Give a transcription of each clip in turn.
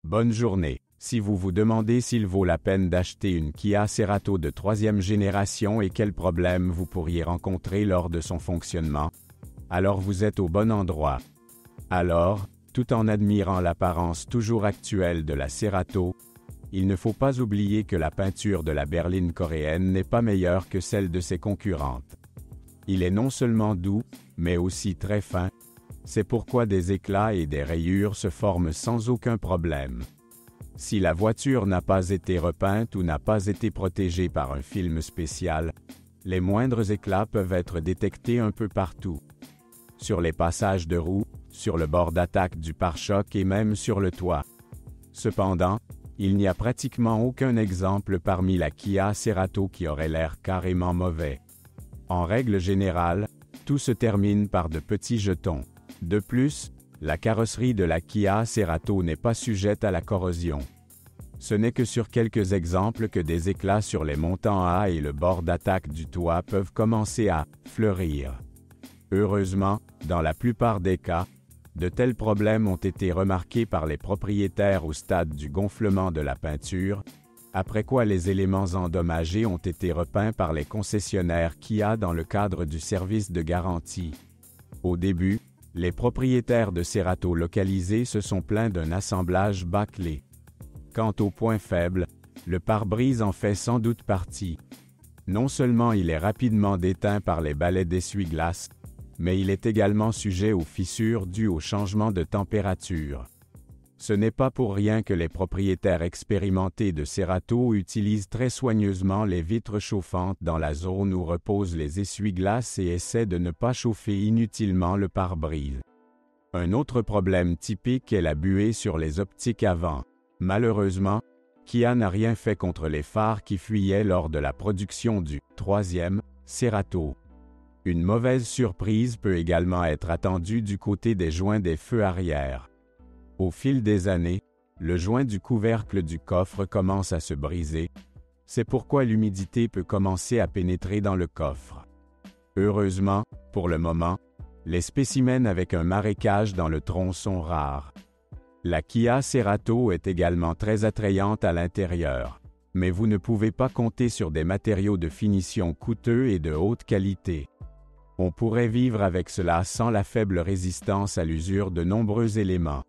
Bonne journée. Si vous vous demandez s'il vaut la peine d'acheter une Kia Cerato de 3e génération et quels problèmes vous pourriez rencontrer lors de son fonctionnement, alors vous êtes au bon endroit. Alors, tout en admirant l'apparence toujours actuelle de la Cerato, il ne faut pas oublier que la peinture de la berline coréenne n'est pas meilleure que celle de ses concurrentes. Il est non seulement doux, mais aussi très fin. C'est pourquoi des éclats et des rayures se forment sans aucun problème. Si la voiture n'a pas été repeinte ou n'a pas été protégée par un film spécial, les moindres éclats peuvent être détectés un peu partout. Sur les passages de roues, sur le bord d'attaque du pare-choc et même sur le toit. Cependant, il n'y a pratiquement aucun exemple parmi la Kia Cerato qui aurait l'air carrément mauvais. En règle générale, tout se termine par de petits jetons. De plus, la carrosserie de la Kia Cerato n'est pas sujette à la corrosion. Ce n'est que sur quelques exemples que des éclats sur les montants A et le bord d'attaque du toit peuvent commencer à fleurir. Heureusement, dans la plupart des cas, de tels problèmes ont été remarqués par les propriétaires au stade du gonflement de la peinture, après quoi les éléments endommagés ont été repeints par les concessionnaires Kia dans le cadre du service de garantie. Au début, les propriétaires de Cerato localisés se sont plaints d'un assemblage bâclé. Quant au point faible, le pare-brise en fait sans doute partie. Non seulement il est rapidement déteint par les balais d'essuie-glace, mais il est également sujet aux fissures dues au changement de température. Ce n'est pas pour rien que les propriétaires expérimentés de Cerato utilisent très soigneusement les vitres chauffantes dans la zone où reposent les essuie-glaces et essaient de ne pas chauffer inutilement le pare-brise. Un autre problème typique est la buée sur les optiques avant. Malheureusement, Kia n'a rien fait contre les phares qui fuyaient lors de la production du 3e Cerato. Une mauvaise surprise peut également être attendue du côté des joints des feux arrière. Au fil des années, le joint du couvercle du coffre commence à se briser. C'est pourquoi l'humidité peut commencer à pénétrer dans le coffre. Heureusement, pour le moment, les spécimens avec un marécage dans le tronc sont rares. La Kia Cerato est également très attrayante à l'intérieur, mais vous ne pouvez pas compter sur des matériaux de finition coûteux et de haute qualité. On pourrait vivre avec cela sans la faible résistance à l'usure de nombreux éléments.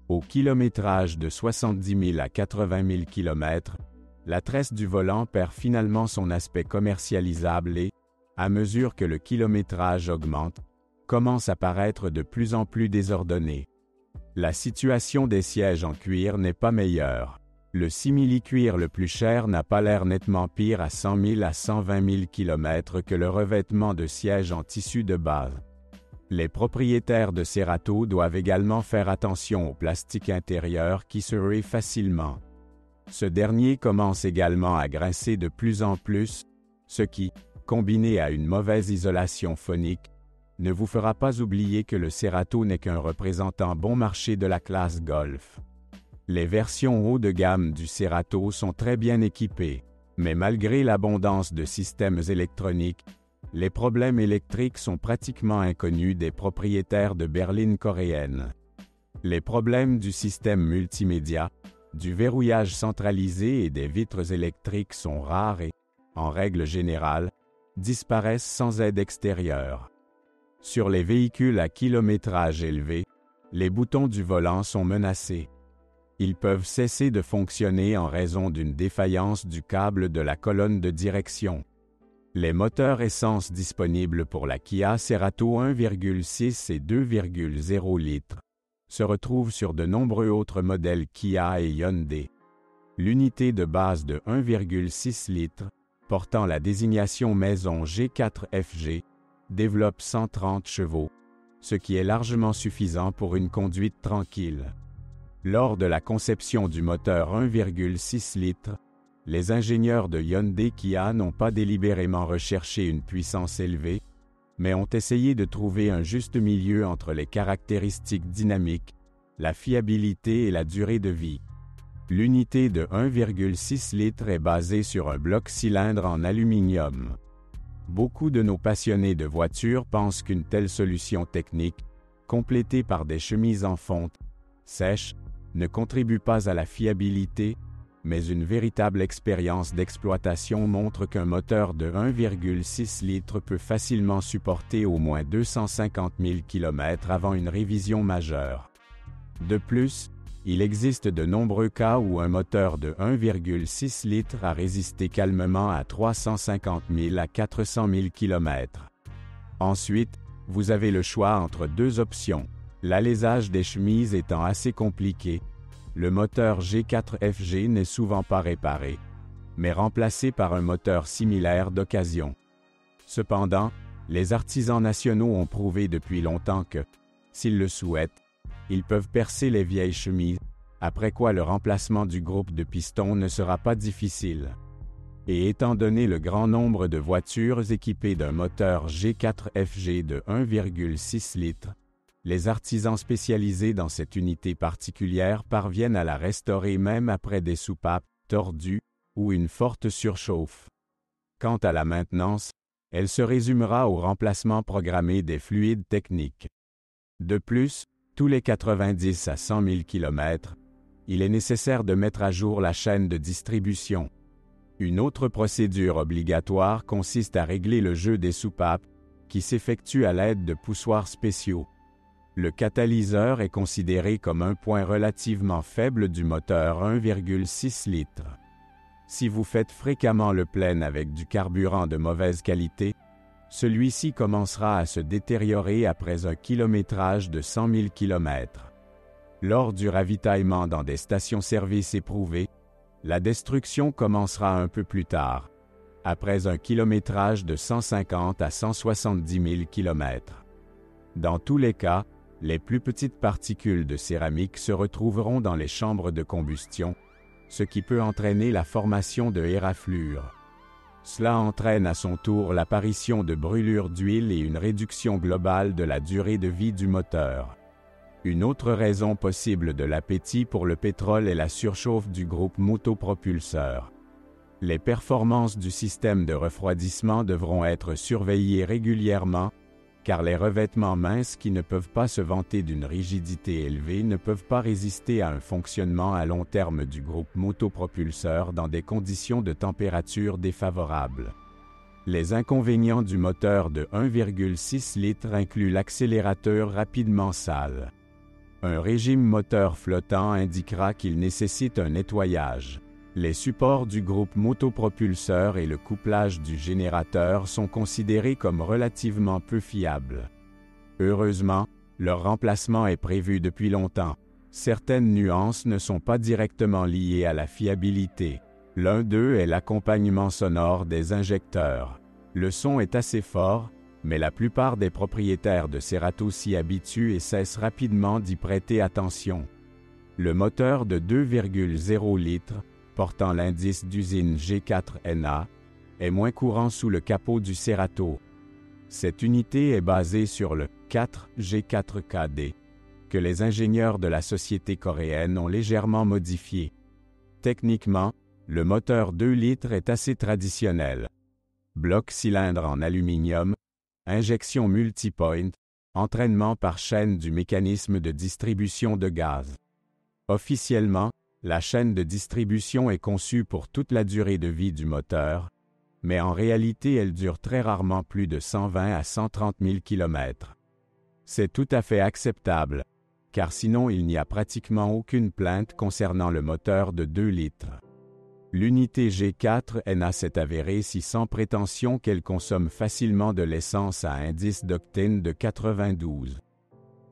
Au kilométrage de 70 000 à 80 000 km, la tresse du volant perd finalement son aspect commercialisable et, à mesure que le kilométrage augmente, commence à paraître de plus en plus désordonnée. La situation des sièges en cuir n'est pas meilleure. Le simili-cuir le plus cher n'a pas l'air nettement pire à 100 000 à 120 000 km que le revêtement de sièges en tissu de base. Les propriétaires de Cerato doivent également faire attention au plastique intérieur qui se raye facilement. Ce dernier commence également à grincer de plus en plus, ce qui, combiné à une mauvaise isolation phonique, ne vous fera pas oublier que le Cerato n'est qu'un représentant bon marché de la classe Golf. Les versions haut de gamme du Cerato sont très bien équipées, mais malgré l'abondance de systèmes électroniques, les problèmes électriques sont pratiquement inconnus des propriétaires de berlines coréennes. Les problèmes du système multimédia, du verrouillage centralisé et des vitres électriques sont rares et, en règle générale, disparaissent sans aide extérieure. Sur les véhicules à kilométrage élevé, les boutons du volant sont menacés. Ils peuvent cesser de fonctionner en raison d'une défaillance du câble de la colonne de direction. Les moteurs essence disponibles pour la Kia Cerato 1,6 et 2,0 litres se retrouvent sur de nombreux autres modèles Kia et Hyundai. L'unité de base de 1,6 litres, portant la désignation maison G4FG, développe 130 chevaux, ce qui est largement suffisant pour une conduite tranquille. Lors de la conception du moteur 1,6 litres, les ingénieurs de Hyundai Kia n'ont pas délibérément recherché une puissance élevée, mais ont essayé de trouver un juste milieu entre les caractéristiques dynamiques, la fiabilité et la durée de vie. L'unité de 1,6 litres est basée sur un bloc cylindre en aluminium. Beaucoup de nos passionnés de voitures pensent qu'une telle solution technique, complétée par des chemises en fonte, sèche, ne contribue pas à la fiabilité, mais une véritable expérience d'exploitation montre qu'un moteur de 1,6 litres peut facilement supporter au moins 250 000 km avant une révision majeure. De plus, il existe de nombreux cas où un moteur de 1,6 litres a résisté calmement à 350 000 à 400 000 km. Ensuite, vous avez le choix entre deux options. L'alésage des chemises étant assez compliqué, le moteur G4FG n'est souvent pas réparé, mais remplacé par un moteur similaire d'occasion. Cependant, les artisans nationaux ont prouvé depuis longtemps que, s'ils le souhaitent, ils peuvent percer les vieilles chemises, après quoi le remplacement du groupe de pistons ne sera pas difficile. Et étant donné le grand nombre de voitures équipées d'un moteur G4FG de 1,6 litres, les artisans spécialisés dans cette unité particulière parviennent à la restaurer même après des soupapes tordues ou une forte surchauffe. Quant à la maintenance, elle se résumera au remplacement programmé des fluides techniques. De plus, tous les 90 à 100 000 km, il est nécessaire de mettre à jour la chaîne de distribution. Une autre procédure obligatoire consiste à régler le jeu des soupapes, qui s'effectue à l'aide de poussoirs spéciaux. Le catalyseur est considéré comme un point relativement faible du moteur 1,6 litres. Si vous faites fréquemment le plein avec du carburant de mauvaise qualité, celui-ci commencera à se détériorer après un kilométrage de 100 000 km. Lors du ravitaillement dans des stations-service éprouvées, la destruction commencera un peu plus tard, après un kilométrage de 150 à 170 000 km. Dans tous les cas, les plus petites particules de céramique se retrouveront dans les chambres de combustion, ce qui peut entraîner la formation de éraflures. Cela entraîne à son tour l'apparition de brûlures d'huile et une réduction globale de la durée de vie du moteur. Une autre raison possible de l'appétit pour le pétrole est la surchauffe du groupe motopropulseur. Les performances du système de refroidissement devront être surveillées régulièrement, car les revêtements minces qui ne peuvent pas se vanter d'une rigidité élevée ne peuvent pas résister à un fonctionnement à long terme du groupe motopropulseur dans des conditions de température défavorables. Les inconvénients du moteur de 1,6 litres incluent l'accélérateur rapidement sale. Un régime moteur flottant indiquera qu'il nécessite un nettoyage. Les supports du groupe motopropulseur et le couplage du générateur sont considérés comme relativement peu fiables. Heureusement, leur remplacement est prévu depuis longtemps. Certaines nuances ne sont pas directement liées à la fiabilité. L'un d'eux est l'accompagnement sonore des injecteurs. Le son est assez fort, mais la plupart des propriétaires de Cerato s'y habituent et cessent rapidement d'y prêter attention. Le moteur de 2,0 litres, portant l'indice d'usine G4NA, est moins courant sous le capot du Cerato. Cette unité est basée sur le 4G4KD, que les ingénieurs de la société coréenne ont légèrement modifié. Techniquement, le moteur 2 litres est assez traditionnel. Bloc cylindre en aluminium, injection multipoint, entraînement par chaîne du mécanisme de distribution de gaz. Officiellement, la chaîne de distribution est conçue pour toute la durée de vie du moteur, mais en réalité elle dure très rarement plus de 120 à 130 000 km. C'est tout à fait acceptable, car sinon il n'y a pratiquement aucune plainte concernant le moteur de 2 litres. L'unité G4NA s'est avérée si sans prétention qu'elle consomme facilement de l'essence à indice d'octane de 92.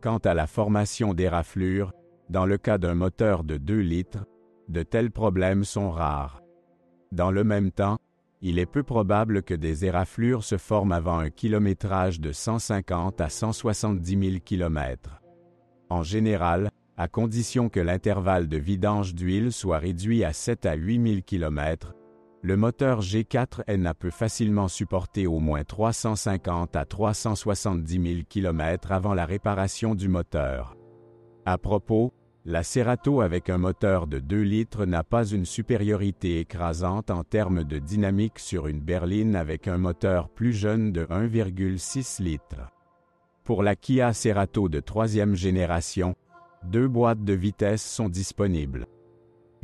Quant à la formation d'éraflures, dans le cas d'un moteur de 2 litres, de tels problèmes sont rares. Dans le même temps, il est peu probable que des éraflures se forment avant un kilométrage de 150 à 170 000 km. En général, à condition que l'intervalle de vidange d'huile soit réduit à 7 à 8 000 km, le moteur G4NA peut facilement supporter au moins 350 à 370 000 km avant la réparation du moteur. À propos, la Cerato avec un moteur de 2 litres n'a pas une supériorité écrasante en termes de dynamique sur une berline avec un moteur plus jeune de 1,6 litres. Pour la Kia Cerato de 3e génération, 2 boîtes de vitesses sont disponibles.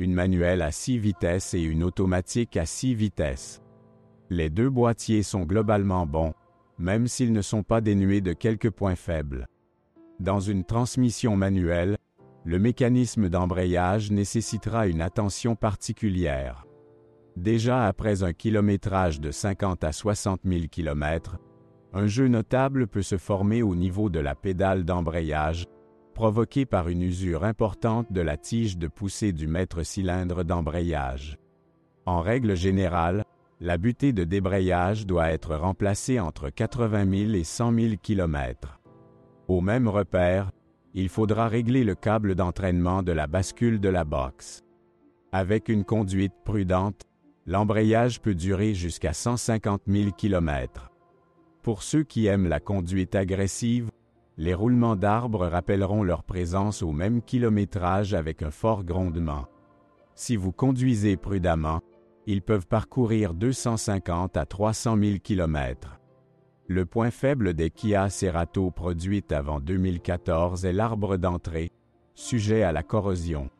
Une manuelle à 6 vitesses et une automatique à 6 vitesses. Les 2 boîtiers sont globalement bons, même s'ils ne sont pas dénués de quelques points faibles. Dans une transmission manuelle, le mécanisme d'embrayage nécessitera une attention particulière. Déjà après un kilométrage de 50 à 60 000 km, un jeu notable peut se former au niveau de la pédale d'embrayage, provoqué par une usure importante de la tige de poussée du maître-cylindre d'embrayage. En règle générale, la butée de débrayage doit être remplacée entre 80 000 et 100 000 km. Au même repère, il faudra régler le câble d'entraînement de la bascule de la boxe. Avec une conduite prudente, l'embrayage peut durer jusqu'à 150 000 km. Pour ceux qui aiment la conduite agressive, les roulements d'arbres rappelleront leur présence au même kilométrage avec un fort grondement. Si vous conduisez prudemment, ils peuvent parcourir 250 à 300 000 km. Le point faible des Kia Cerato produites avant 2014 est l'arbre d'entrée, sujet à la corrosion.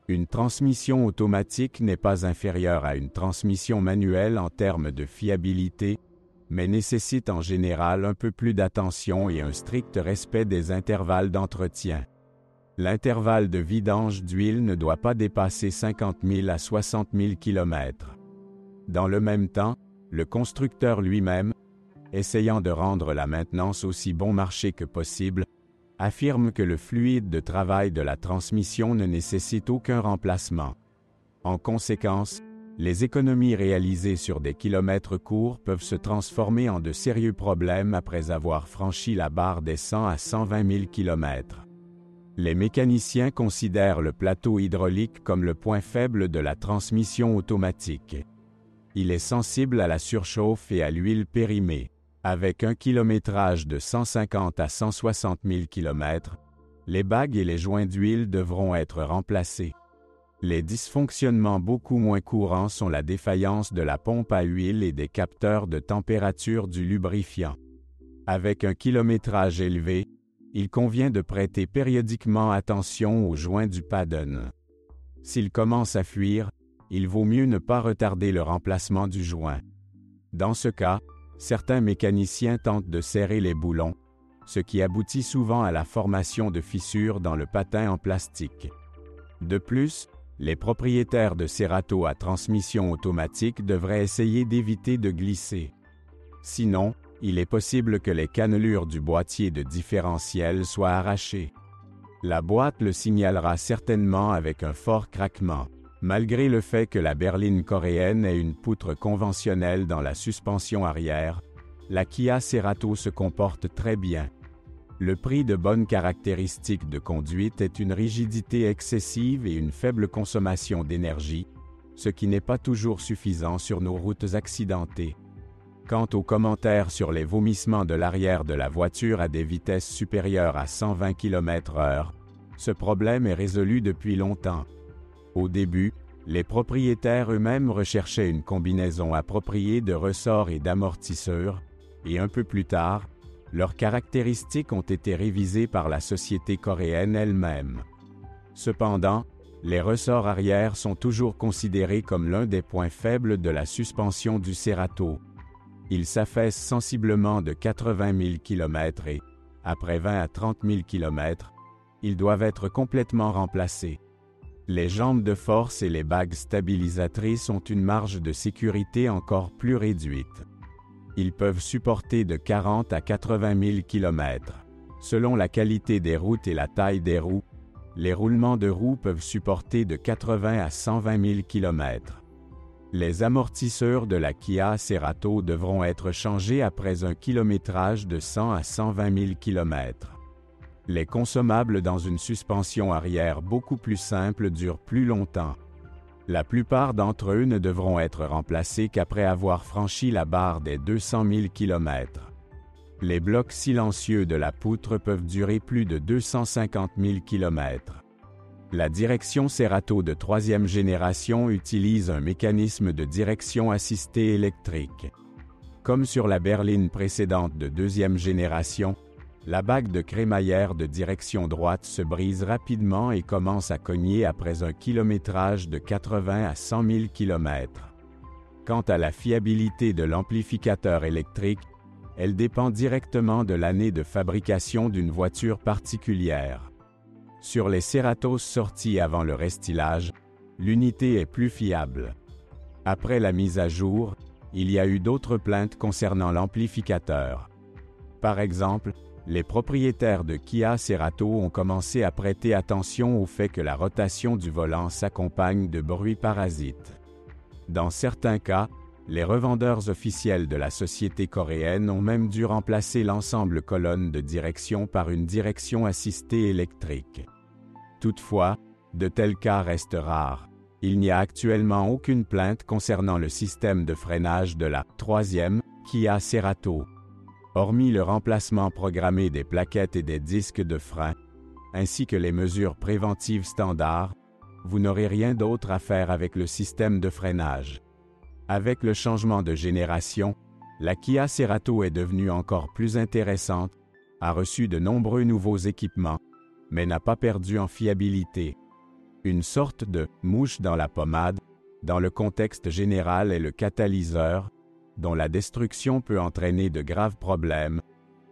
Une transmission automatique n'est pas inférieure à une transmission manuelle en termes de fiabilité, mais nécessite en général un peu plus d'attention et un strict respect des intervalles d'entretien. L'intervalle de vidange d'huile ne doit pas dépasser 50 000 à 60 000 km. Dans le même temps, le constructeur lui-même, essayant de rendre la maintenance aussi bon marché que possible, affirme que le fluide de travail de la transmission ne nécessite aucun remplacement. En conséquence, les économies réalisées sur des kilomètres courts peuvent se transformer en de sérieux problèmes après avoir franchi la barre des 100 à 120 000 km. Les mécaniciens considèrent le plateau hydraulique comme le point faible de la transmission automatique. Il est sensible à la surchauffe et à l'huile périmée. Avec un kilométrage de 150 à 160 000 km, les bagues et les joints d'huile devront être remplacés. Les dysfonctionnements beaucoup moins courants sont la défaillance de la pompe à huile et des capteurs de température du lubrifiant. Avec un kilométrage élevé, il convient de prêter périodiquement attention aux joints du paddon. S'il commence à fuir, il vaut mieux ne pas retarder le remplacement du joint. Dans ce cas, certains mécaniciens tentent de serrer les boulons, ce qui aboutit souvent à la formation de fissures dans le patin en plastique. De plus, les propriétaires de Cerato à transmission automatique devraient essayer d'éviter de glisser. Sinon, il est possible que les cannelures du boîtier de différentiel soient arrachées. La boîte le signalera certainement avec un fort craquement. Malgré le fait que la berline coréenne ait une poutre conventionnelle dans la suspension arrière, la Kia Cerato se comporte très bien. Le prix de bonnes caractéristiques de conduite est une rigidité excessive et une faible consommation d'énergie, ce qui n'est pas toujours suffisant sur nos routes accidentées. Quant aux commentaires sur les vomissements de l'arrière de la voiture à des vitesses supérieures à 120 km/h, ce problème est résolu depuis longtemps. Au début, les propriétaires eux-mêmes recherchaient une combinaison appropriée de ressorts et d'amortisseurs, et un peu plus tard, leurs caractéristiques ont été révisées par la société coréenne elle-même. Cependant, les ressorts arrière sont toujours considérés comme l'un des points faibles de la suspension du Cerato. Ils s'affaissent sensiblement de 80 000 km et, après 20 à 30 000 km, ils doivent être complètement remplacés. Les jambes de force et les bagues stabilisatrices ont une marge de sécurité encore plus réduite. Ils peuvent supporter de 40 à 80 000 km. Selon la qualité des routes et la taille des roues, les roulements de roues peuvent supporter de 80 à 120 000 km. Les amortisseurs de la Kia Cerato devront être changés après un kilométrage de 100 à 120 000 km. Les consommables dans une suspension arrière beaucoup plus simple durent plus longtemps. La plupart d'entre eux ne devront être remplacés qu'après avoir franchi la barre des 200 000 km. Les blocs silencieux de la poutre peuvent durer plus de 250 000 km. La direction Cerato de 3e génération utilise un mécanisme de direction assistée électrique. Comme sur la berline précédente de 2e génération, La bague de crémaillère de direction droite se brise rapidement et commence à cogner après un kilométrage de 80 à 100 000 km. Quant à la fiabilité de l'amplificateur électrique, elle dépend directement de l'année de fabrication d'une voiture particulière. Sur les Ceratos sortis avant le restylage, l'unité est plus fiable. Après la mise à jour, il y a eu d'autres plaintes concernant l'amplificateur. Par exemple, les propriétaires de Kia Cerato ont commencé à prêter attention au fait que la rotation du volant s'accompagne de bruits parasites. Dans certains cas, les revendeurs officiels de la société coréenne ont même dû remplacer l'ensemble colonne de direction par une direction assistée électrique. Toutefois, de tels cas restent rares. Il n'y a actuellement aucune plainte concernant le système de freinage de la troisième Kia Cerato. Hormis le remplacement programmé des plaquettes et des disques de frein, ainsi que les mesures préventives standards, vous n'aurez rien d'autre à faire avec le système de freinage. Avec le changement de génération, la Kia Cerato est devenue encore plus intéressante, a reçu de nombreux nouveaux équipements, mais n'a pas perdu en fiabilité. Une sorte de « mouche dans la pommade », dans le contexte général est le catalyseur, dont la destruction peut entraîner de graves problèmes,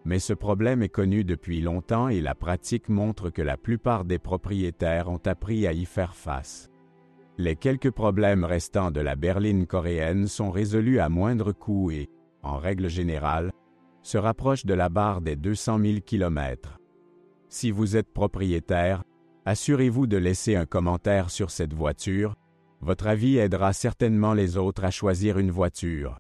mais ce problème est connu depuis longtemps et la pratique montre que la plupart des propriétaires ont appris à y faire face. Les quelques problèmes restants de la berline coréenne sont résolus à moindre coût et, en règle générale, se rapprochent de la barre des 200 000 km. Si vous êtes propriétaire, assurez-vous de laisser un commentaire sur cette voiture. Votre avis aidera certainement les autres à choisir une voiture.